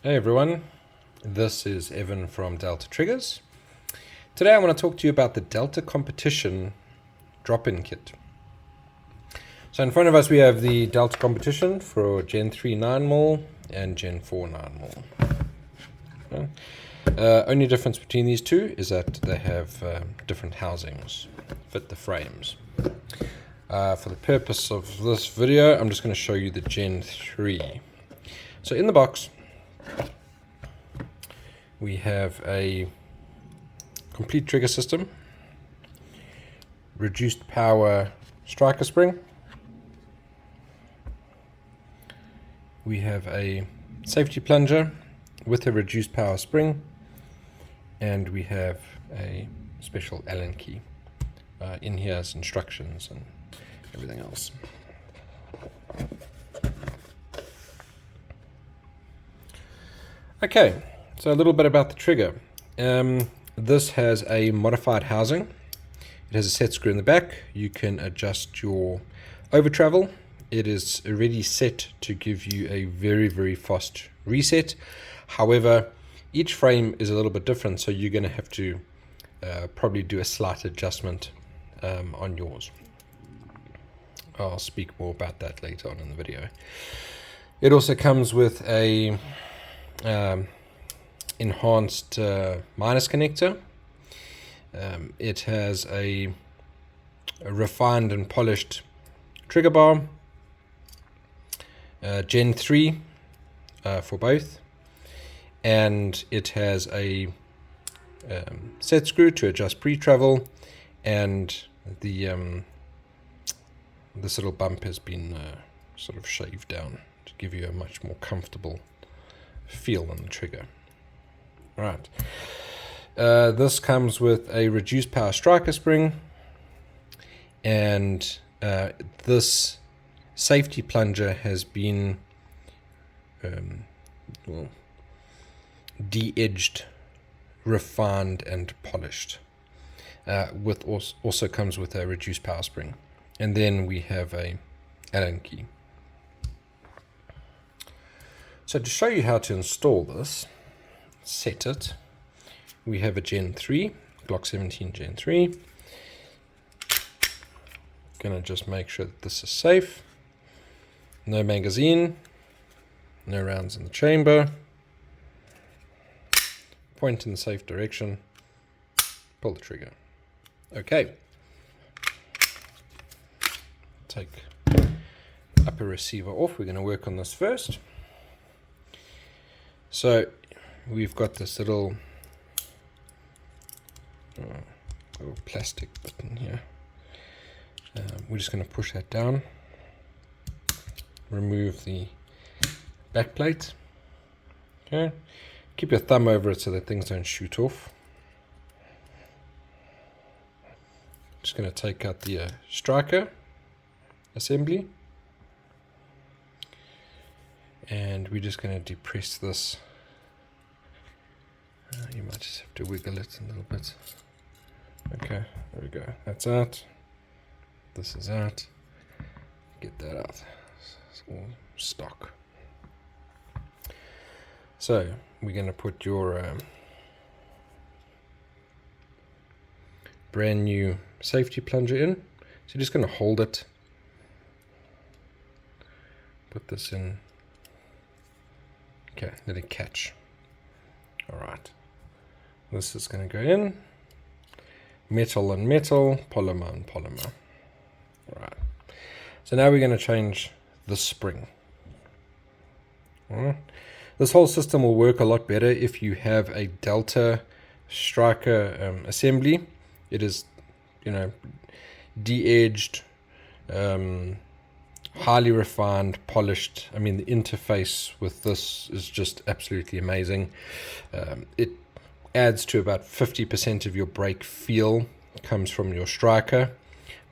Hey everyone, this is Evan from Delta Triggers. Today I want to talk to you about the Delta Competition drop-in kit. So in front of us we have the Delta Competition for Gen 3 9mm and Gen 4 9mm. Only difference between these two is that they have different housings, fit the frames. For the purpose of this video, I'm just going to show you the Gen 3. So in the box, we have a complete trigger system, reduced power striker spring. We have a safety plunger with a reduced power spring, and we have a special Allen key. In here is instructions and everything else. Okay, so a little bit about the trigger. This has a modified housing. It has a set screw in the back. You can adjust your over travel. It is already set to give you a very, very fast reset. However, each frame is a little bit different, so you're going to have to probably do a slight adjustment on yours. I'll speak more about that later on in the video. It also comes with a enhanced minus connector. It has a refined and polished trigger bar, Gen 3 for both, and it has a set screw to adjust pre-travel, and this little bump has been sort of shaved down to give you a much more comfortable feel on the trigger. Right. This comes with a reduced power striker spring, and this safety plunger has been de-edged, refined, and polished. With also comes with a reduced power spring, and then we have a Allen key. So to show you how to install this, set it, we have a Gen 3, Glock 17 Gen 3. Gonna just make sure that this is safe. No magazine, no rounds in the chamber. Point in the safe direction, pull the trigger. Okay. Take upper receiver off. We're gonna work on this first. So we've got this little plastic button here. We're just going to push that down, remove the back plate. Okay, keep your thumb over it so that things don't shoot off. Just going to take out the striker assembly, and we're just going to depress this. You might just have to wiggle it a little bit. Okay, there we go. That's out. This is out. Get that out. It's all stock. So we're going to put your brand new safety plunger in. So you're just going to hold it. Put this in. Okay, let it catch. All right. This is going to go in. Metal and metal, polymer and polymer. All right. So now we're going to change the spring. All right. This whole system will work a lot better if you have a Delta striker assembly. It is, de-edged, highly refined, polished. I mean, the interface with this is just absolutely amazing. It adds to about 50% of your brake feel comes from your striker,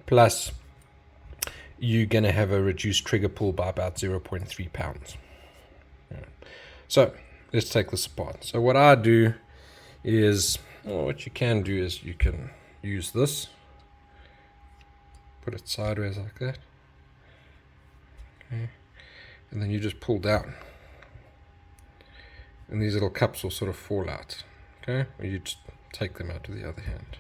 plus you're going to have a reduced trigger pull by about 0.3 pounds. So let's take this apart. So what I do is, what you can do is you can use this, put it sideways like that, okay, and then you just pull down. and these little cups will sort of fall out. Okay, or you just take them out with the other hand.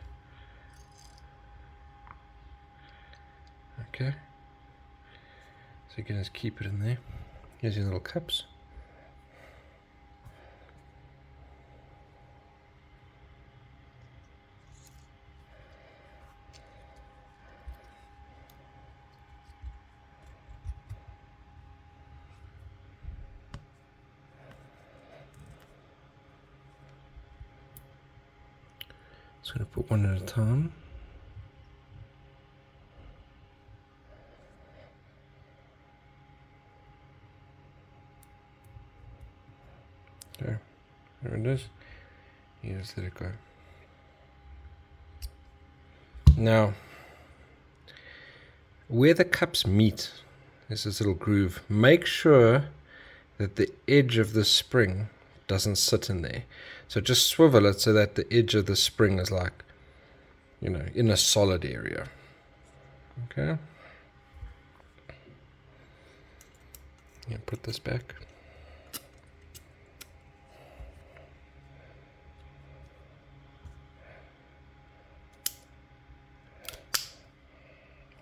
Okay, so you can just keep it in there. Here's your little cups. Just going to put one at a time. Okay, there it is. You just let it go. Now, where the cups meet, there's this little groove. Make sure that the edge of the spring doesn't sit in there. So just swivel it so that the edge of the spring is like, you know, in a solid area. Okay. Yeah, put this back.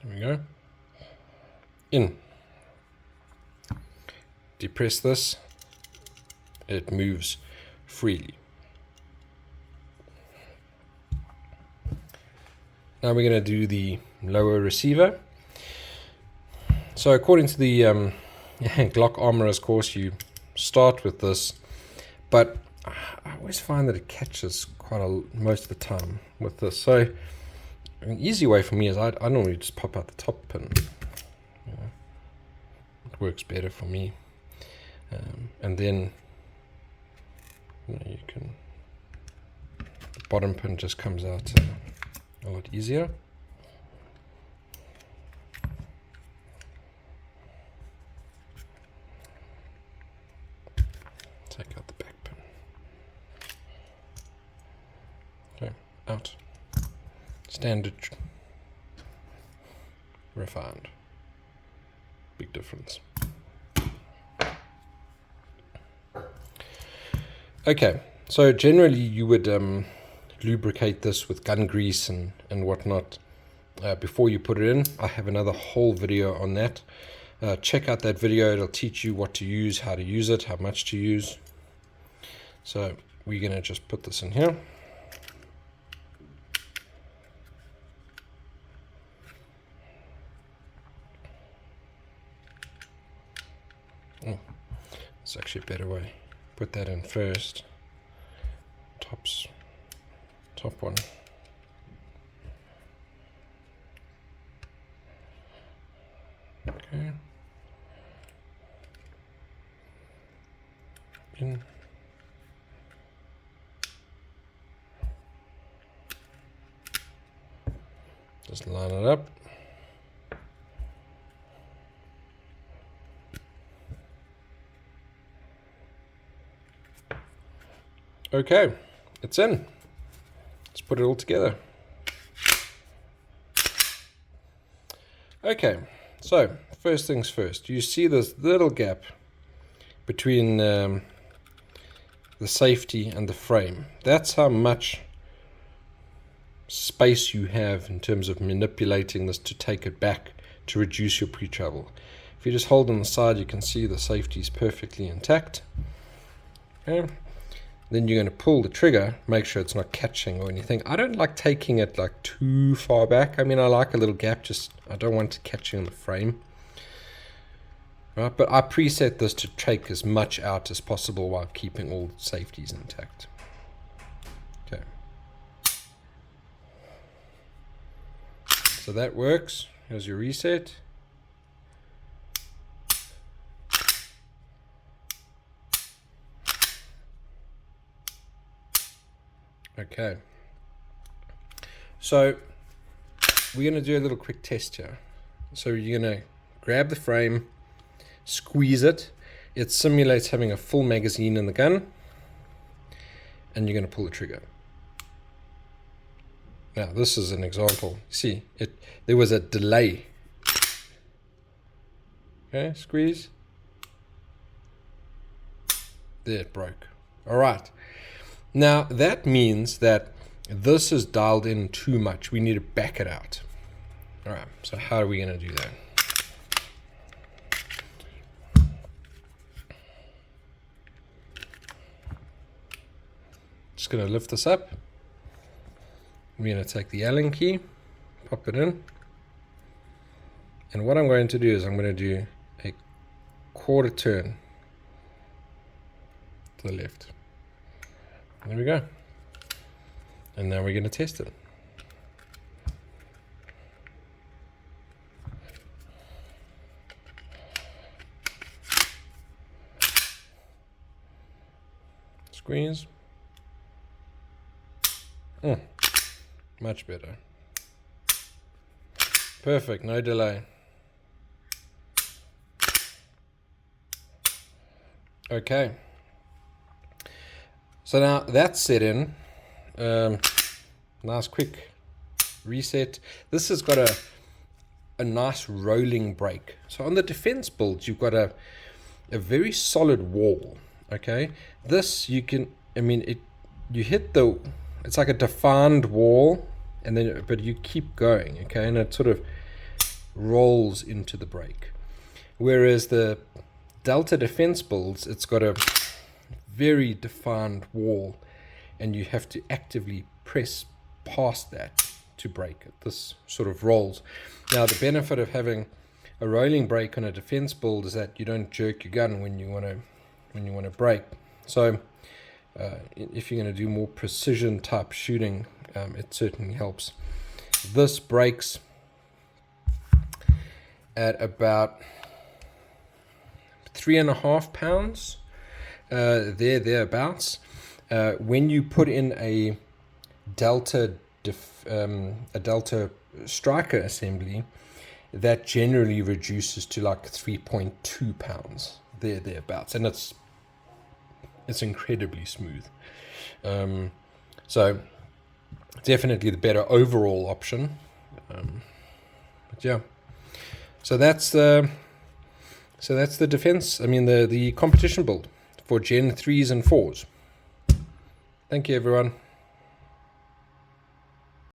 There we go. In. Depress this. It moves freely. Now we're going to do the lower receiver. So according to the Glock Armorer's course, you start with this, but I always find that it catches most of the time with this. So an easy way for me is I normally just pop out the top pin. You know, it works better for me. And then you can, the bottom pin just comes out a lot easier. Take out the back pin. Okay, out. Standard, refined. Big difference. Okay, so generally you would lubricate this with gun grease and whatnot before you put it in. I have another whole video on that. Check out that video. It'll teach you what to use, how to use it, how much to use. So we're going to just put this in here. Oh, it's actually a better way. Put that in first. Top one. Okay. In. Just line it up. Okay, it's in. Let's put it all together. Okay, so first things first. You see this little gap between the safety and the frame. That's how much space you have in terms of manipulating this to take it back to reduce your pre-travel. If you just hold on the side, you can see the safety is perfectly intact. Okay. Then you're going to pull the trigger, make sure it's not catching or anything. I don't like taking it like too far back. I mean, I like a little gap, just I don't want it catching on the frame. Right, but I preset this to take as much out as possible while keeping all safeties intact. Okay. So that works. Here's your reset. Okay, so we're going to do a little quick test here. So you're going to grab the frame, squeeze it. It simulates having a full magazine in the gun, and you're going to pull the trigger. Now this is an example. See, there was a delay. Okay, squeeze. There, it broke. All right. Now that means that this is dialed in too much. We need to back it out. All right. So how are we going to do that? Just going to lift this up. We're going to take the Allen key, pop it in. And what I'm going to do is I'm going to do a quarter turn to the left. There we go. And now we're going to test it. Squeeze. Much better. Perfect, no delay. Okay. So now that's set in. Nice quick reset. This has got a nice rolling brake. So on the defense builds, you've got a very solid wall. Okay. This you can, you hit it's like a defined wall, and then but you keep going, okay, and it sort of rolls into the brake. Whereas the Delta defense builds, it's got a very defined wall, and you have to actively press past that to brake it. This sort of rolls. Now the benefit of having a rolling brake on a defense build is that you don't jerk your gun when you want to brake. So if you're going to do more precision type shooting, it certainly helps. This brakes at about 3.5 pounds, thereabouts. When you put in a Delta striker assembly, that generally reduces to like 3.2 pounds, thereabouts, and it's incredibly smooth. So definitely the better overall option. But yeah, so that's the defense. The competition build for Gen 3s and 4s. Thank you, everyone.